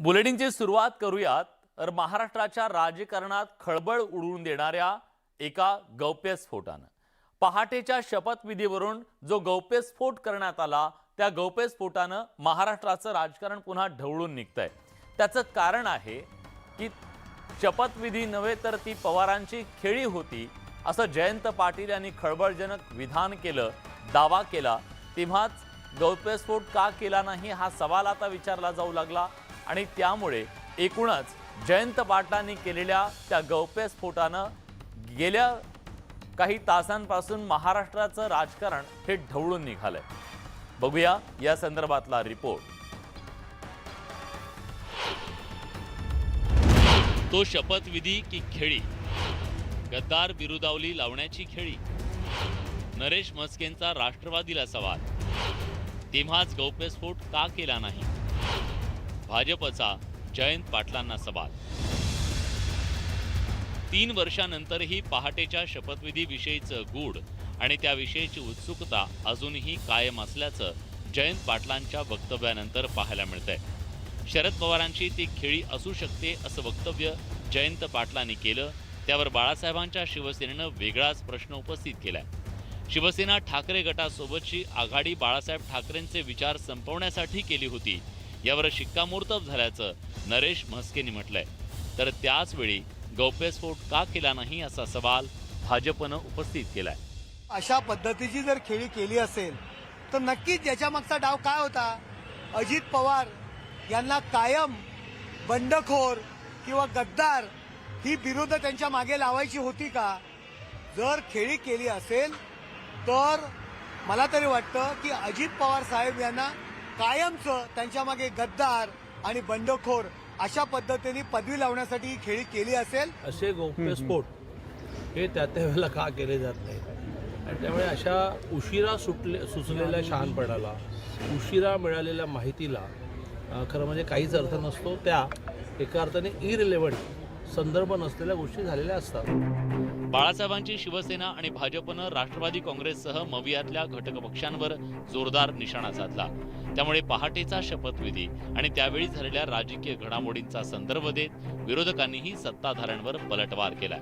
बुलेटिनची सुरुवात करूयात तर महाराष्ट्राच्या राजकारणात खळबळ उडवून देणाऱ्या एका गौप्यस्फोटानं पहाटेच्या शपथविधीवरून जो गौप्यस्फोट करण्यात आला त्या गौप्यस्फोटानं महाराष्ट्राचं राजकारण पुन्हा ढवळून निघतंय। त्याचं कारण आहे की शपथविधी नव्हे तर ती पवारांची खेळी होती असं जयंत पाटील यांनी खळबळजनक विधान केलं, दावा केला। तेव्हाच गौप्यस्फोट का केला नाही हा सवाल आता विचारला जाऊ लागला आणि त्यामुळे एकूणच जयंत पाटलांनी केलेल्या त्या गौप्यस्फोटानं गेल्या काही तासांपासून महाराष्ट्राचं राजकारण हे ढवळून निघालंय। बघूया या संदर्भातला रिपोर्ट। तो शपथविधी की खेळी, गद्दार बिरुदावली लावण्याची खेळी, नरेश म्हस्केंचा राष्ट्रवादीला सवाल, तेव्हाच गौप्यस्फोट का केला नाही, भाजपचा जयंत पाटलांना सवाल। 3 वर्षांनंतरही पहाटेच्या शपथविधी विषयीचं गूढ आणि त्याविषयीची उत्सुकता अजूनही कायम असल्याचं जयंत पाटलांच्या वक्तव्यानंतर पाहायला मिळतंय। शरद पवारांची ती खेळी असू शकते असं वक्तव्य जयंत पाटलांनी केलं। त्यावर बाळासाहेबांच्या शिवसेनेनं वेगळाच प्रश्न उपस्थित केलाय। शिवसेना ठाकरे गटासोबतची आघाडी बाळासाहेब ठाकरेंचे विचार संपवण्यासाठी केली होती यावर शिक्कामोर्तब झाल्याचं नरेश म्हस्केंनी म्हटलंय। तर त्याच वेळी गौप्यस्फोट का केला नाही असा सवाल भाजपनं उपस्थित केलाय। अशा पद्धतीची जर खेळी केली असेल तर नक्कीच याच्या मागचा डाव काय होता? अजित पवार यांना कायम बंडखोर किंवा गद्दार ही बिरुद त्यांच्या मागे लावायची होती का? जर खेळी केली असेल तर मला तरी वाटतं की अजित पवार साहेब यांना कायमचं त्यांच्या मागे गद्दार आणि बंडखोर अशा पद्धतीने पदवी लावण्यासाठी ही खेळी केली असेल। असे गौप्यस्फोट हे त्या वेळेला का केले जात नाही आणि त्यामुळे अशा उशिरा सुचलेल्या शहाणपणाला, उशिरा मिळालेल्या माहितीला खरं म्हणजे काहीच अर्थ नसतो। त्या एका अर्थाने इरिलेव्हंट संदर्भ नसलेल्या गोष्टी झालेल्या असतात। बाळासाहेबांची शिवसेना आणि भाजपनं राष्ट्रवादी काँग्रेससह मवियातल्या घटक पक्षांवर जोरदार निशाणा साधला। त्यामुळे पहाटेचा शपथविधी आणि त्यावेळी झालेल्या राजकीय घडामोडींचा संदर्भ देत विरोधकांनीही सत्ताधाऱ्यांवर पलटवार केला।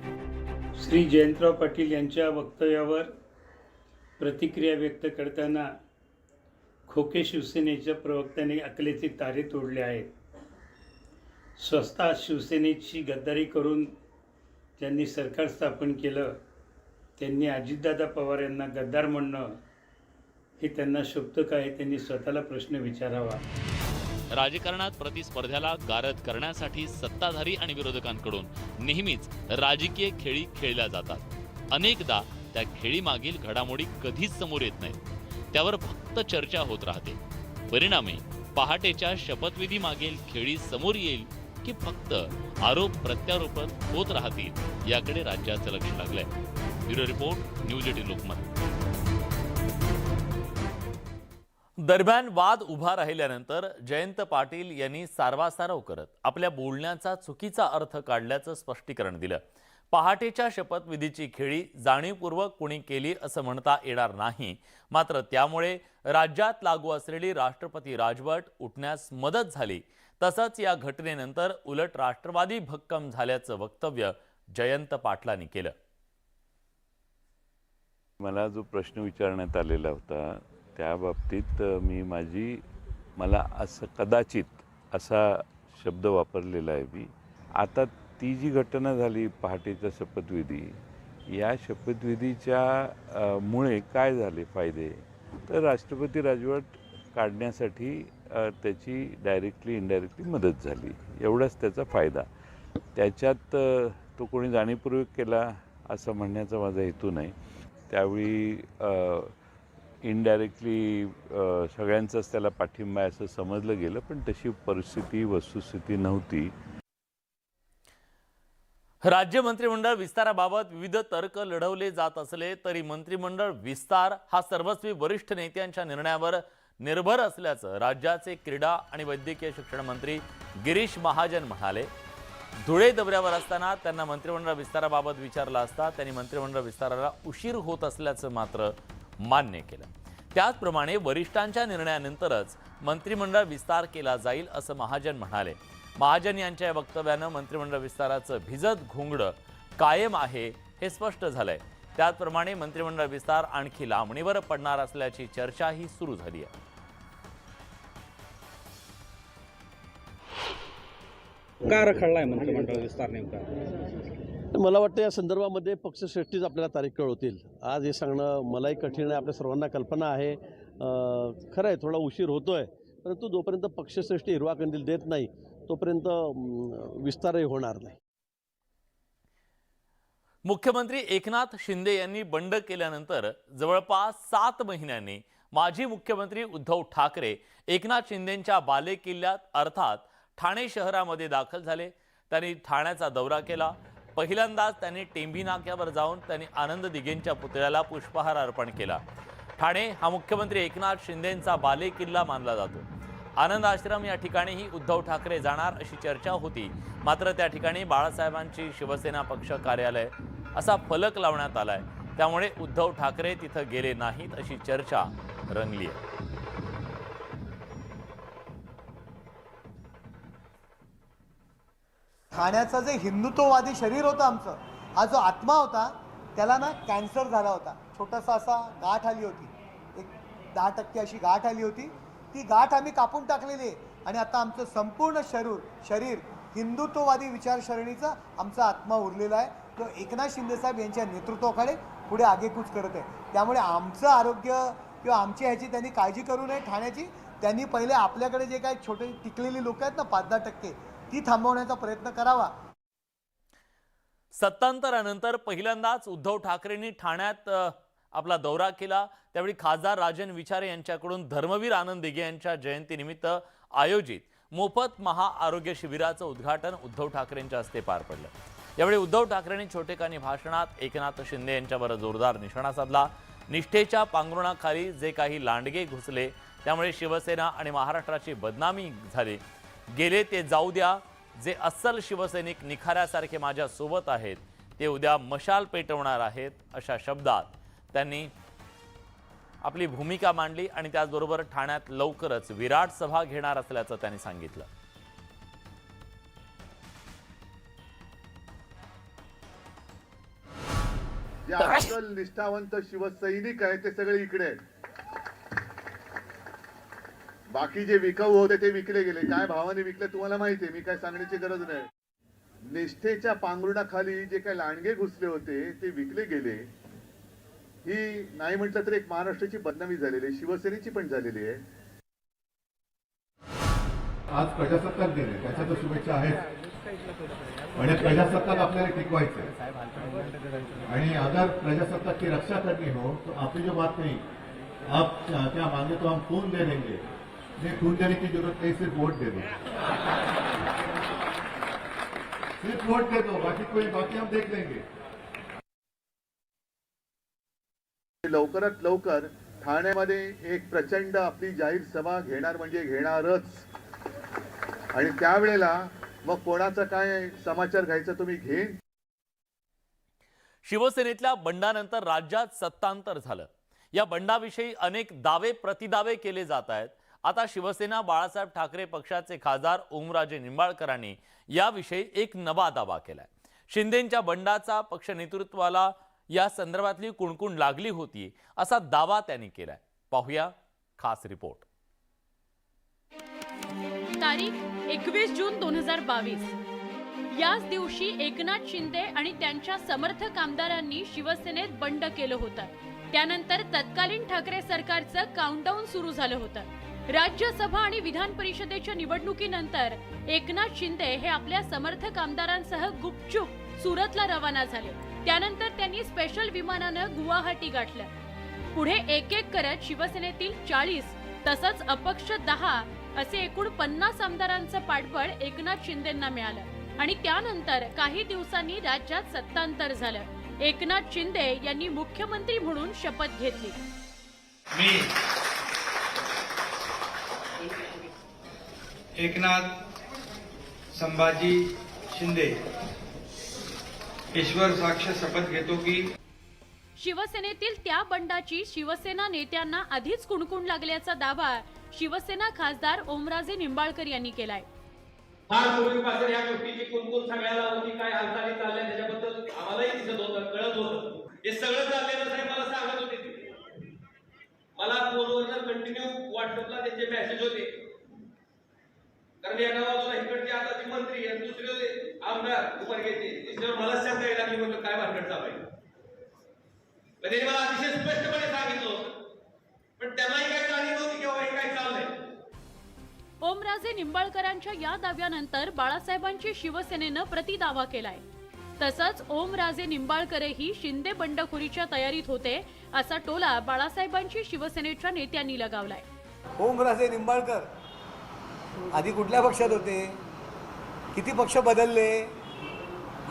श्री जयंतराव पाटील यांच्या वक्तव्यावर प्रतिक्रिया व्यक्त करताना खोके शिवसेनेच्या प्रवक्त्याने अकलेचे तारे तोडले आहेत। स्वतः शिवसेनेची गद्दारी करून ज्यांनी सरकार स्थापन केलं त्यांनी अजितदादा पवार यांना गद्दार म्हणणं हे त्यांना शोभतं काय? त्यांनी स्वतःला प्रश्न विचारावा। राजकारणात प्रतिस्पर्ध्याला गारद करण्यासाठी सत्ताधारी आणि विरोधकांकडून नेहमीच राजकीय खेळी खेळल्या जातात। अनेकदा त्या खेळीमागील घडामोडी कधीच समोर येत नाहीत, त्यावर फक्त चर्चा होत राहते। परिणामी पहाटेच्या शपथविधी मागील खेळी समोर येईल की फक्त आरोप प्रत्यारोप होत राहतील याकडे राज्याचं लक्ष लागलंय। Bureau report, news 18 Lokmat. दरम्यान वाद उभा राहिल्यानंतर जयंत पाटील यांनी सारवासारव करत आपल्या बोलण्याचा चुकीचा अर्थ काढल्याचं स्पष्टीकरण दिलं। पहाटेच्या शपथविधीची खेळी जाणीवपूर्वक कुणी केली असं म्हणता येणार नाही, मात्र त्यामुळे राज्यात लागू असलेली राष्ट्रपती राजवट उठण्यास मदत झाली। तसंच या घटनेनंतर उलट राष्ट्रवादी भक्कम झाल्याचं वक्तव्य जयंत पाटलांनी केलं। मला जो प्रश्न विचारण्यात आलेला होता त्या बाबतीत मला असं कदाचित असा शब्द वापरलेला आहे मी। आता ती जी घटना झाली पहाटेचा शपथविधी, या शपथविधीच्या मुळे काय झाले फायदे? तर राष्ट्रपती राजवट काढण्यासाठी त्याची डायरेक्टली इनडायरेक्टली मदत झाली, एवढाच त्याचा फायदा। त्याच्यात तो कोणी जाणीवपूर्वक केला असं म्हणण्याचा माझा हेतू नाही। त्यावेळी इनडायरेक्टली सगळ्यांचाच त्याला पाठिंबा असं समजलं गेलं, पण तशी परिस्थिती वस्तुस्थिती नव्हती। राज्य मंत्रिमंडळ विस्ताराबाबत विविध तर्क लढवले जात असले तरी मंत्रिमंडळ विस्तार हा सर्वस्वी वरिष्ठ नेत्यांच्या निर्णयावर निर्भर असल्याचं राज्याचे क्रीडा आणि वैद्यकीय शिक्षण मंत्री गिरीश महाजन म्हणाले। धुळे दौऱ्यावर असताना त्यांना मंत्रिमंडळ विस्ताराबाबत विचारलं असता त्यांनी मंत्रिमंडळ विस्ताराला उशीर होत असल्याचं मात्र मान्य केलं। त्याचप्रमाणे वरिष्ठांच्या निर्णयानंतरच मंत्रिमंडळ विस्तार केला जाईल असं महाजन म्हणाले। महाजन यांच्या या वक्तव्यानं मंत्रिमंडळ विस्ताराचं भिजत घोंगडं कायम आहे हे स्पष्ट झालंय. त्याचप्रमाणे मंत्रिमंडळ विस्तार आणखी लांबणीवर पडणार असल्याची चर्चाही सुरू झाली आहे. का रखडलाय मंत्रिमंडळ विस्तार नेमका? मला वाटतं या संदर्भामध्ये पक्षश्रेष्ठीच आपल्याला तारीख कळवतील. आज हे सांगणं मलाही कठीण आहे, आपल्या सर्वांना कल्पना आहे. खरं आहे थोडा उशीर होतोय, परंतु जोपर्यंत पक्षश्रेष्ठी हिरवा कंदील देत नाही तोपर्यंत विस्तारही होणार नाही. मुख्यमंत्री एकनाथ शिंदे यांनी बंड केल्यानंतर जवळपास 7 महिन्यांनी माजी मुख्यमंत्री उद्धव ठाकरे एकनाथ शिंदेंच्या बालेकिल्ल्यात अर्थात ठाणे शहरामध्ये दाखल झाले. त्यांनी ठाण्याचा दौरा केला. पहिल्यांदाच त्यांनी टेंभी नाक्यावर जाऊन त्यांनी आनंद दिघेंच्या पुतळ्याला पुष्पहार अर्पण केला. ठाणे हा मुख्यमंत्री एकनाथ शिंदेंचा बालेकिल्ला मानला जातो. आनंद आश्रम या ठिकाणीही उद्धव ठाकरे जाणार अशी चर्चा होती. मात्र त्या ठिकाणी बाळासाहेबांची शिवसेना पक्ष कार्यालय असा फलक लावण्यात आलाय. त्यामुळे उद्धव ठाकरे तिथं गेले नाहीत अशी चर्चा रंगली आहे. ठाण्याचं जे हिंदुत्ववादी शरीर होतं आमचं, हा जो आत्मा होता त्याला ना कॅन्सर झाला होता. छोटासा असा गाठ आली होती, एक 10% अशी गाठ आली होती. ती गाठ आम्ही कापून टाकलेली आहे आणि आता आमचं संपूर्ण शरीर हिंदुत्ववादी विचारसरणीचा आमचा आत्मा उरलेला आहे. तो एकनाथ शिंदेसाहेब यांच्या नेतृत्वाखाली पुढे आगेकूच करत आहे. त्यामुळे आमचं आरोग्य किंवा आमची ह्याची त्यांनी काळजी करू नये ठाण्याची. त्यांनी पहिले आपल्याकडे जे काही छोटे टिकलेली लोक आहेत ना 5-10%, ती थांबवण्याचा प्रयत्न करावा. सत्तांतरानंतर पहिल्यांदाच उद्धव ठाकरेंनी ठाण्यात आपला दौरा केला. त्यावेळी खासदार राजन विचारे यांच्याकडून धर्मवीर आनंद दिघे यांच्या जयंतीनिमित्त आयोजित मोफत महाआरोग्य शिबिराचं उद्घाटन उद्धव ठाकरेंच्या हस्ते पार पडलं. यावेळी उद्धव ठाकरेंनी छोटेखानी भाषणात एकनाथ शिंदे यांच्यावर जोरदार निशाणा साधला. निष्ठेच्या पांघरुणाखाली जे काही लांडगे घुसले त्यामुळे शिवसेना आणि महाराष्ट्राची बदनामी झाली. गेले ते जाऊ द्या. जे अस्सल शिवसैनिक निखाऱ्यासारखे माझ्या सोबत आहेत ते उद्या मशाल पेटवणार आहेत अशा शब्दात त्यांनी आपली भूमिका मांडली आणि त्याचबरोबर ठाण्यात लवकरच विराट सभा घेणार असल्याचं त्यांनी सांगितलं. जे अस्सल निष्ठावंत शिवसैनिक आहेत ते सगळे इकडे आहेत. बाकी जे विकाऊ होते ते विकले गेले. काय भावाने विकले तुम्हाला माहिती आहे, मी काय सांगण्याची गरज नाही. निष्ठेच्या पांघरुणाखाली जे काही लांडगे घुसले होते ते विकले गेले. ही नाही म्हटलं तर एक महाराष्ट्राची बदनामी झालेली आहे, शिवसेनेची पण झालेली आहे. आज प्रजासत्ताक दिन आहे, त्याच्या तर शुभेच्छा आहेत. आणि प्रजासत्ताक आपल्याला टिकवायचं आहे आणि अगर प्रजासत्ताक की रक्षा करनी हो तो आपकी जो बात नहीं, आप क्या मांगे तो हम खून दे देंगे. नहीं, खून देने की जरूरत नहीं, सिर्फ वोट दे दो. सिर्फ वोट दे दो, बाकी हम देख लेंगे. लवकरात लवकर ठाण्यामध्ये एक प्रचंड आपली जाहीर सभा घेणार म्हणजे घेणारच. आणि त्यावेळेला मग कोणाचा काय समाचार घ्यायचा तुम्ही घेईन. शिवसेनेतल्या बंडानंतर राज्यात सत्तांतर झालं. या बंडाविषयी अनेक दावे प्रतिदावे केले जात आहेत. आता शिवसेना बाळासाहेब ठाकरे पक्षाचे खासदार ओमराजे निंबाळकरांनी याविषयी एक नवा दावा केलाय. शिंदेंच्या बंडाचा पक्ष नेतृत्वाला या संदर्भातली कुणकुण लागली होती असा दावा त्यांनी केलाय. पाहूया खास रिपोर्ट. तारीख 21 जून 2022. याच दिवशी एकनाथ शिंदे आणि त्यांच्या समर्थक आमदारांनी शिवसेनेत बंड केलं होतं. त्यानंतर तत्कालीन ठाकरे सरकारचं काउंटडाऊन सुरू झालं होतं. राज्यसभा आणि विधान परिषदेच्या निवडणुकीनंतर एकनाथ शिंदे हे आपल्या समर्थक आमदारांसह गुपचूप सुरतला रवाना झाले. त्यानंतर त्यांनी स्पेशल विमानानं गुवाहाटी गाठलं. पुढे एक एक करत शिवसेनेतील 40 तसंच अपक्ष 10 असे एकूण 50 आमदारांचं पाठबळ एकनाथ शिंदेंना मिळालं आणि त्यानंतर काही दिवसांनी राज्यात सत्तांतर झालं. एकनाथ शिंदे यांनी मुख्यमंत्री म्हणून शपथ घेतली. मी एकनाथ संभाजी शिंदे ईश्वर साक्ष शपथ घेतो की शिवसेनेतील त्या बंडाची शिवसेना नेत्यांना आधीच कुणकुण लागल्याचा दावा शिवसेना खासदार ओमराजे निंबाळकर यांनी केलाय. फार पूर्वीपासून या गोष्टीची कुणकुण सगळ्याला होती, काय हालचाली चालल्या त्याच्याबद्दल आम्हालाही दिसत होतं, कळत होतं. हे सगळं चाललेलं साहेब मला सांगत होते ते. मला फोनवर कंटिन्यू व्हॉट्सअपला त्यांचे मेसेज होते. कारण एका बाजूला इकडचे आताचे मंत्री आणि दुसरे आमदार उपर घेते, तिसऱ्यावर मला शंका यायला लागली, म्हणलं काय भानगड चालू आहे. पण त्यांनी मला अतिशय स्पष्टपणे सांगितलं होतं, पण त्यांनाही काही जाणीव नव्हती किंवा हे काय चाललंय. ओमराजे निंबाळकरांच्या या दाव्यानंतर बाळासाहेबांची शिवसेनेनं प्रतिदावा केलाय. तसंच ओमराजे निंबाळकरही शिंदे बंडखोरीच्या तयारीत होते असा टोला बाळासाहेबांची शिवसेनेच्या नेत्यांनी लगावलाय. ओमराजे निंबाळकर आधी कुठल्या पक्षात होते, किती पक्ष बदलले,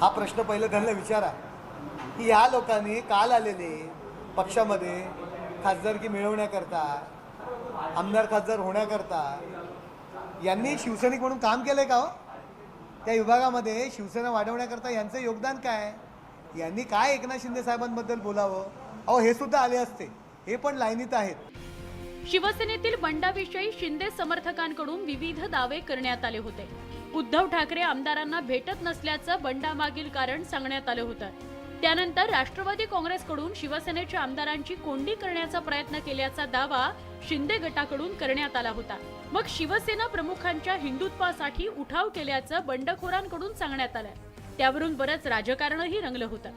हा प्रश्न पहिलं त्यांना विचारा. की या लोकांनी काल आलेले पक्षामध्ये खासदारकी मिळवण्याकरता, आमदार खासदार होण्याकरता यांनी शिवसैनिक म्हणून काम केलंय का हो? त्या विभागामध्ये शिवसेना वाढवण्याकरता यांचं योगदान काय? यांनी काय एकनाथ शिंदे साहेबांबद्दल बोलावं? अहो हे सुद्धा आले असते, हे पण लाईनीत आहेत. शिवसेनेतील बंडाविषयी शिंदे समर्थकांकडून विविध दावे करण्यात आले होते. उद्धव ठाकरे आमदारांना भेटत नसल्याचं बंडामागील कारण सांगण्यात आलं होतं. त्यानंतर राष्ट्रवादी काँग्रेसकडून शिवसेनेच्या आमदारांची कोंडी करण्याचा प्रयत्न केल्याचा दावा शिंदे गटाकडून करण्यात आला होता. मग शिवसेना प्रमुखांच्या हिंदुत्वासाठी उठाव केल्याचं बंडखोरांकडून सांगण्यात आलं. त्यावरून बरंच राजकारणही रंगलं होतं.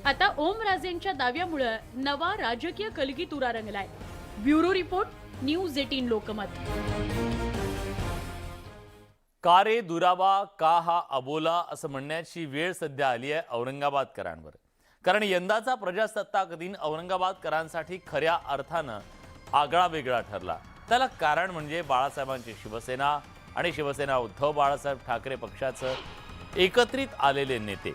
आता ओमराजेंच्या दाव्यामुळे नवा राजकीय कलगीतुरा रंगलाय. Bureau report, news 18 Lokmat. का रे दुरावा, का हा अबोला असं म्हणण्याची वेळ सध्या आली आहे औरंगाबादकरांवर. कारण यंदाचा प्रजासत्ताक दिन औरंगाबादकरांसाठी खऱ्या अर्थानं आगळा वेगळा ठरला. त्याला कारण म्हणजे बाळासाहेबांची शिवसेना आणि शिवसेना उद्धव बाळासाहेब ठाकरे पक्षाचं एकत्रित आलेले नेते.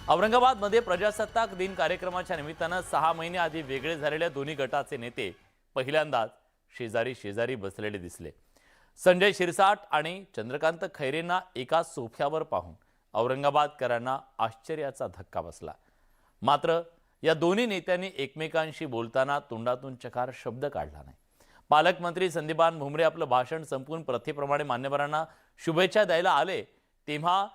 औरंगाबादमध्ये प्रजासत्ताक दिन कार्यक्रमाच्या निमित्तानं 6 महिने आधी वेगळे झालेल्या दोन्ही गटाचे नेते पहिल्यांदाच शेजारी शेजारी बसलेले दिसले. संजय शिरसाट आणि चंद्रकांत खैरेंना एका सोफ्यावर पाहून औरंगाबादकरांना आश्चर्याचा धक्का बसला. मात्र या दोन्ही नेत्यांनी एकमेकांशी बोलताना तोंडातून चकार शब्द काढला नाही. पालकमंत्री संदीपान भुमरे आपलं भाषण संपवून प्रथेप्रमाणे मान्यवरांना शुभेच्छा द्यायला आले तेव्हा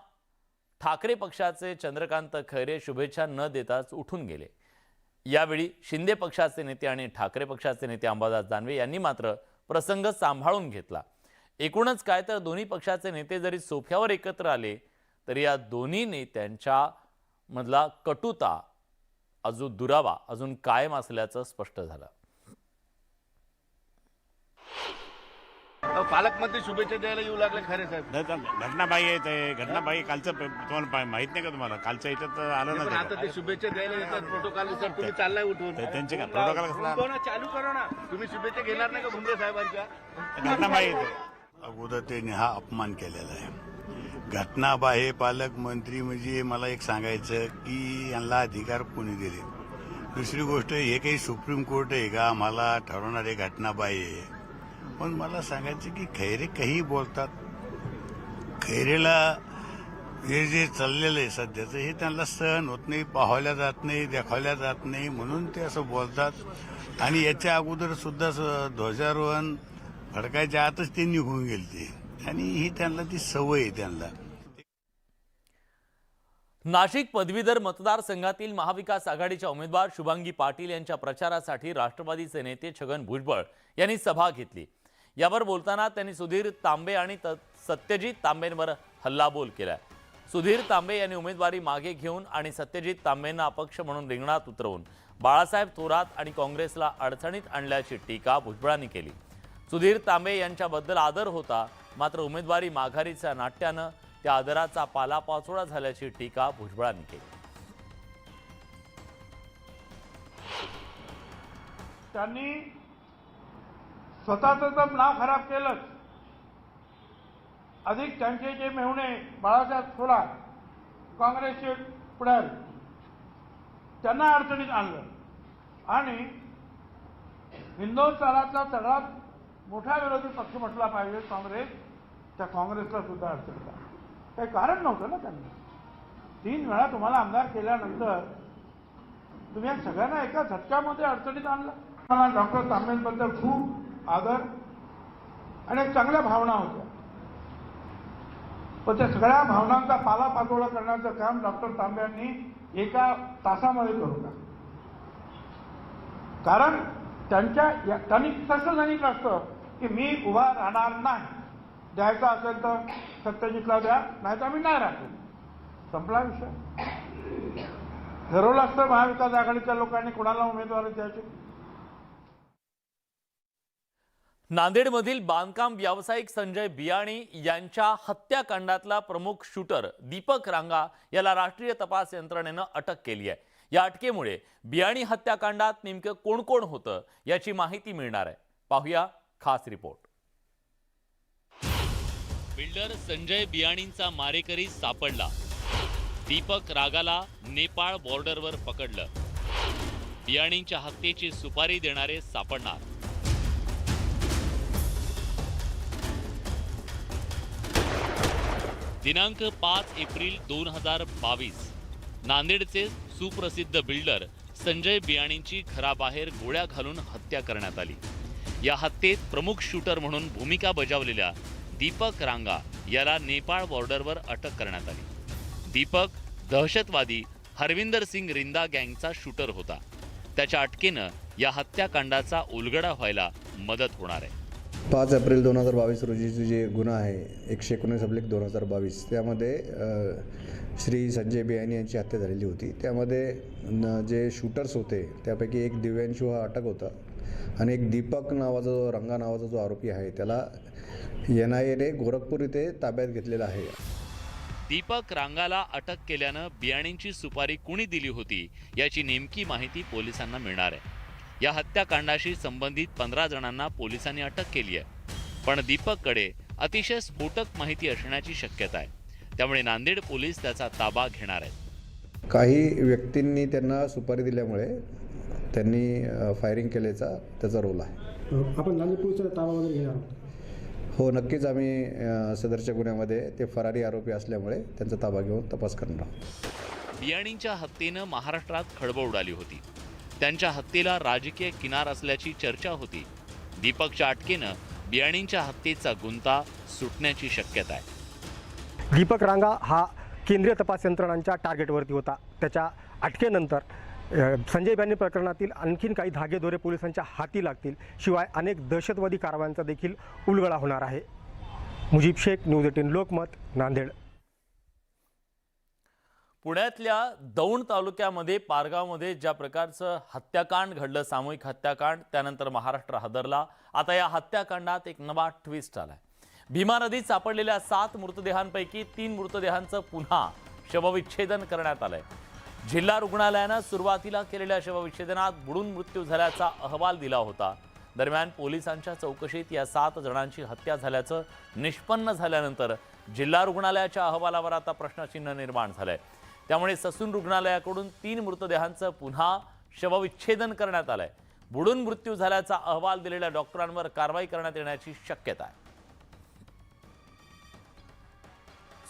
ठाकरे पक्षाचे चंद्रकांत खैरे शुभेच्छा न देताच उठून गेले. यावेळी शिंदे पक्षाचे नेते आणि ठाकरे पक्षाचे नेते अंबादास दानवे यांनी मात्र प्रसंग सांभाळून घेतला. एकूणच काय तर दोन्ही पक्षाचे नेते जरी सोफ्यावर एकत्र आले तरी या दोन्ही नेत्यांच्या मधला कटुता अजून दुरावा अजून कायम असल्याचं स्पष्ट झालं. पालकमंत्री शुभेच्छा द्यायला येऊ लागले खरे साहेब. घटनाबाई आहे ते, घटनाबाई कालचं तुम्हाला माहित नाही का तुम्हाला? कालच्या याच्यात आलं पण ना आता ते शुभेच्छा द्यायला येतात प्रोटोकॉल नुसार, तुम्ही चाललाय उठून. त्यांचे काय प्रोटोकॉल कसला? चालू करा ना, तुम्ही शुभेच्छा घेणार नाही का भुमरे साहेबांच्या? घटनाबाई आहे ते. अगोदर त्यांनी हा अपमान केलेला आहे. घटनाबाई पालकमंत्री म्हणजे मला एक सांगायचं की यांना अधिकार कोणी दिले. दुसरी गोष्ट, हे काही सुप्रीम कोर्ट आहे का आम्हाला ठरवणारे? घटनाबाई आहे. पण मला सांगायचं की खैरे काही बोलतात. खैरेला हे जे चाललेलं आहे सध्याचं हे त्यांना सहन होत नाही, पाहायला जात नाही, दाखवल्या जात नाही, म्हणून ते असं बोलतात. आणि याच्या अगोदर सुद्धा ध्वजारोहण फडकायच्या आतच ते निघून गेलते आणि ही त्यांना ती सवय आहे त्यांना. नाशिक पदवीधर मतदारसंघातील महाविकास आघाडीच्या उमेदवार शुभांगी पाटील यांच्या प्रचारासाठी राष्ट्रवादीचे नेते छगन भुजबळ यांनी सभा घेतली. यावर बोलताना त्यांनी सुधीर तांबे आणि सत्यजित तांबेंवर हल्लाबोल केला. सुधीर तांबे यांनी उमेदवारी मागे घेऊन आणि सत्यजित तांबेंना अपक्ष म्हणून रिंगणात उतरवून बाळासाहेब थोरात आणि काँग्रेसला अडचणीत आणल्याची टीका भुजबळांनी केली. सुधीर तांबे यांच्याबद्दल आदर होता, मात्र उमेदवारी माघारीच्या नाट्यानं त्या आदराचा पालापाचोळा झाल्याची टीका भुजबळांनी केली. त्यांनी स्वतःचं तर नाव खराब केलंच, अधिक त्यांचे जे मेहुणे बाळासाहेब थोरात काँग्रेसचे पुढारी त्यांना अडचणीत आणलं आणि हिंदुस्थानातला सगळ्यात मोठा विरोधी पक्ष म्हटला पाहिजे काँग्रेस, त्या काँग्रेसला सुद्धा अडचणीत आलं. काही कारण नव्हतं ना त्यांना. 3 वेळा तुम्हाला आमदार केल्यानंतर तुम्ही या सगळ्यांना एका झटक्यामध्ये अडचणीत आणलं. मला डॉक्टर तांबेंबद्दल खूप आदर आणि चांगल्या भावना होत्या, पण त्या सगळ्या भावनांचा पालापाचोळा करण्याचं काम डॉक्टर तांबे यांनी एका तासामध्ये करू नका. कारण त्यांनी तसं सांगितलं असतं की मी उभा राहणार नाही, द्यायचा असेल तर सत्यजितला द्या, नाही तर आम्ही नाही राहतो, संपला विषय. ठरवलं असतं महाविकास आघाडीच्या लोकांनी कोणाला उमेदवारी द्यायची. नांदेडमधील बांधकाम व्यावसायिक संजय बियाणी यांच्या हत्याकांडातला प्रमुख शूटर दीपक रांगा याला राष्ट्रीय तपास यंत्रणेनं अटक केली आहे. या अटकेमुळे बियाणी हत्याकांडात नेमकं कोण कोण होतं याची माहिती मिळणार आहे. पाहूया खास रिपोर्ट. बिल्डर संजय बियाणींचा मारेकरी सापडला. दीपक रागाला नेपाळ बॉर्डरवर पकडलं. बियाणींच्या हत्येची सुपारी देणारे सापडणार. दिनांक 5 एप्रिल 2022 नांदेडचे सुप्रसिद्ध बिल्डर संजय बियाणींची घराबाहेर गोळ्या घालून हत्या करण्यात आली. या हत्येत प्रमुख शूटर म्हणून भूमिका बजावलेल्या दीपक रांगा याला नेपाळ बॉर्डरवर अटक करण्यात आली. दीपक दहशतवादी हरविंदर सिंग रिंदा गँगचा शूटर होता. त्याच्या अटकेनं या हत्याकांडाचा उलगडा व्हायला मदत होणार आहे. 5 एप्रिल 2022 रोजीची जे गुन्हा आहे 119/2022 त्यामध्ये श्री संजय बियाणी यांची हत्या झालेली होती. त्यामध्ये जे शूटर्स होते त्यापैकी एक दिव्यांशू हा अटक होता आणि एक दीपक नावाचा जो रंगा नावाचा जो आरोपी आहे त्याला NIAने गोरखपूर इथे ताब्यात घेतलेला आहे. दीपक रांगाला अटक केल्यानं बियाणींची सुपारी कुणी दिली होती याची नेमकी माहिती पोलिसांना मिळणार आहे. या हत्याकांडाशी संबंधित 15 जणांना पोलिसांनी अटक केली आहे. पण दीपककडे अतिशय स्फोटक माहिती असण्याची शक्यता आहे. त्यामुळे नांदेड पोलीस त्याचा ताबा घेणार आहेत. काही व्यक्तींनी त्यांना सुपारी दिल्यामुळे त्यांनी फायरिंग केल्याचा त्याचा रोल आहे. आपण नांदेड पोलिसांचा ताबा वगैरे घेणार आहोत. हो, नक्कीच आम्ही सदरच्या गुन्ह्यामध्ये ते फरारी आरोपी असल्यामुळे त्यांचा ताबा घेऊन तपास करणार आहोत. बियाणींच्या हत्येनं महाराष्ट्रात खळबळ उडाली होती. त्यांच्या हत्येला राजकीय किनार असल्याची चर्चा होती. दीपकच्या अटकेनं बियाणींच्या हत्येचा गुंता सुटण्याची शक्यता आहे. दीपक रांगा हा केंद्रीय तपास यंत्रणांच्या टार्गेटवरती होता. त्याच्या अटकेनंतर संजय बियाणी प्रकरणातील आणखीन काही धागेदोरे पोलिसांच्या हाती लागतील. शिवाय अनेक दहशतवादी कारवायांचा देखील उलगडा होणार आहे. मुजीब शेख, न्यूज 18 लोकमत, नांदेड. पुण्यातल्या दौंड तालुक्यामध्ये पारगावमध्ये ज्या प्रकारचं हत्याकांड घडलं, सामूहिक हत्याकांड, त्यानंतर महाराष्ट्र हादरला. आता या हत्याकांडात एक नवा ट्विस्ट आलाय. भीमा नदीत सापडलेल्या 7 मृतदेहांपैकी 3 मृतदेहांचं पुन्हा शवविच्छेदन करण्यात आलंय. जिल्हा रुग्णालयानं सुरुवातीला केलेल्या शवविच्छेदनात बुडून मृत्यू झाल्याचा अहवाल दिला होता. दरम्यान पोलिसांच्या चौकशीत या 7 जणांची हत्या झाल्याचं निष्पन्न झाल्यानंतर जिल्हा रुग्णालयाच्या अहवालावर आता प्रश्नचिन्ह निर्माण झालंय. त्यामुळे ससून रुग्णालयाकडून 3 मृतदेहांचं पुन्हा शवविच्छेदन करण्यात आलंय. बुडून मृत्यू झाल्याचा अहवाल दिलेल्या डॉक्टरांवर कारवाई करण्यात येण्याची शक्यता आहे.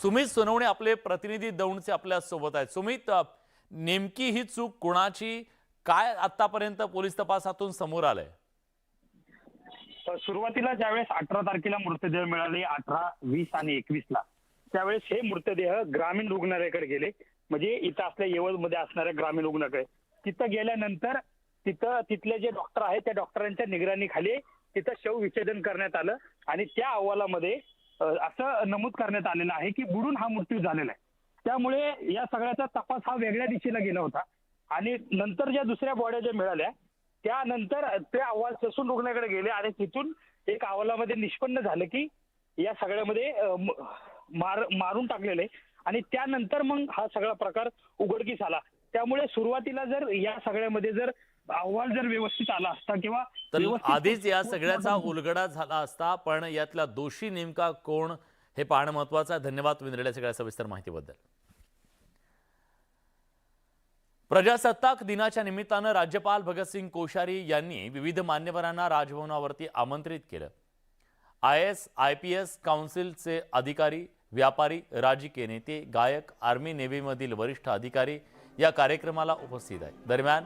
सुमित सोनवणे आपले प्रतिनिधी दौंडचे आपल्या सोबत आहेत. सुमित, नेमकी ही चूक कोणाची, काय आतापर्यंत पोलीस तपासातून समोर आलंय? सुरुवातीला ज्यावेळेस 18 तारखेला मृतदेह मिळाले, 18, 20 आणि 21 ला, त्यावेळेस हे मृतदेह ग्रामीण रुग्णालयाकडे गेले. म्हणजे इथं आपल्या येवलमध्ये असणाऱ्या ग्रामीण रुग्णालय, तिथं गेल्यानंतर तिथले जे डॉक्टर आहेत त्या डॉक्टरांच्या निगराणीखाली तिथं शवविच्छेदन करण्यात आलं आणि त्या अहवालामध्ये असं नमूद करण्यात आलेलं आहे की बुडून हा मृत्यू झालेला आहे. त्यामुळे या सगळ्याचा तपास हा वेगळ्या दिशेला गेला होता आणि नंतर ज्या दुसऱ्या बॉड्या ज्या मिळाल्या त्यानंतर ते अहवाल ससून रुग्णालयाकडे गेले आणि तिथून एक अहवालामध्ये निष्पन्न झालं की या सगळ्यामध्ये मारून टाकलेले आणि त्यानंतर मग हा सगळा प्रकार उघडकीस आला. त्यामुळे सुरुवातीला जर या सगळ्यामध्ये जर अहवाल जर व्यवस्थित आला असता किंवा आधीच या सगळ्याचा उलगडा झाला असता, पण यातला दोषी नेमका कोण हे पाहणं महत्वाचं आहे. धन्यवाद तुम्ही दिलेल्या सगळ्या सविस्तर माहितीबद्दल. प्रजासत्ताक दिनाच्या निमित्तानं राज्यपाल भगतसिंग कोश्यारी यांनी विविध मान्यवरांना राजभवनावरती आमंत्रित केलं. IAS, IPS काउन्सिलचे अधिकारी, व्यापारी, राजकीय नेते, गायक, आर्मी नेव्हीमधील वरिष्ठ अधिकारी या कार्यक्रमाला उपस्थित आहेत. दरम्यान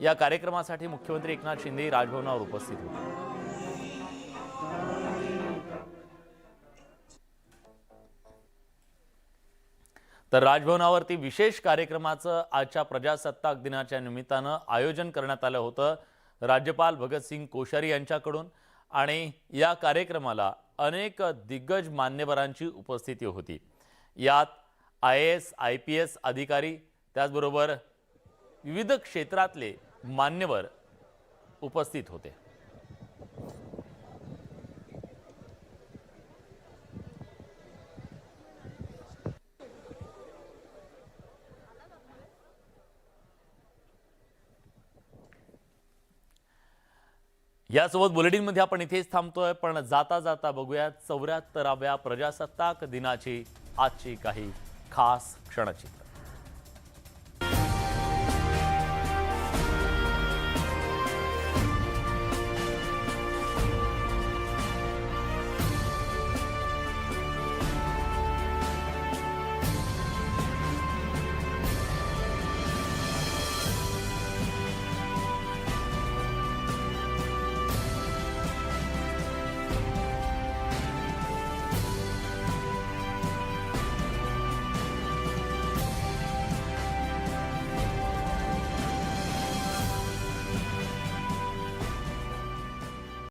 या कार्यक्रमासाठी मुख्यमंत्री एकनाथ शिंदे राजभवनावर उपस्थित होते. तर राजभवनावरती विशेष कार्यक्रमाचं आजच्या प्रजासत्ताक दिनाच्या निमित्तानं आयोजन करण्यात आलं होतं राज्यपाल भगतसिंग कोश्यारी यांच्याकडून, आणि या कार्यक्रमाला अनेक दिग्गज मान्यवरांची उपस्थिती होती। यात IAS IPS अधिकारी त्याचबरोबर विविध क्षेत्रातले मान्यवर उपस्थित होते। यासोबत बुलेटिनमध्ये आपण इथेच थांबतोय, पण जाता जाता बघूया 74व्या प्रजासत्ताक दिनाची आजची काही खास क्षणचित्र।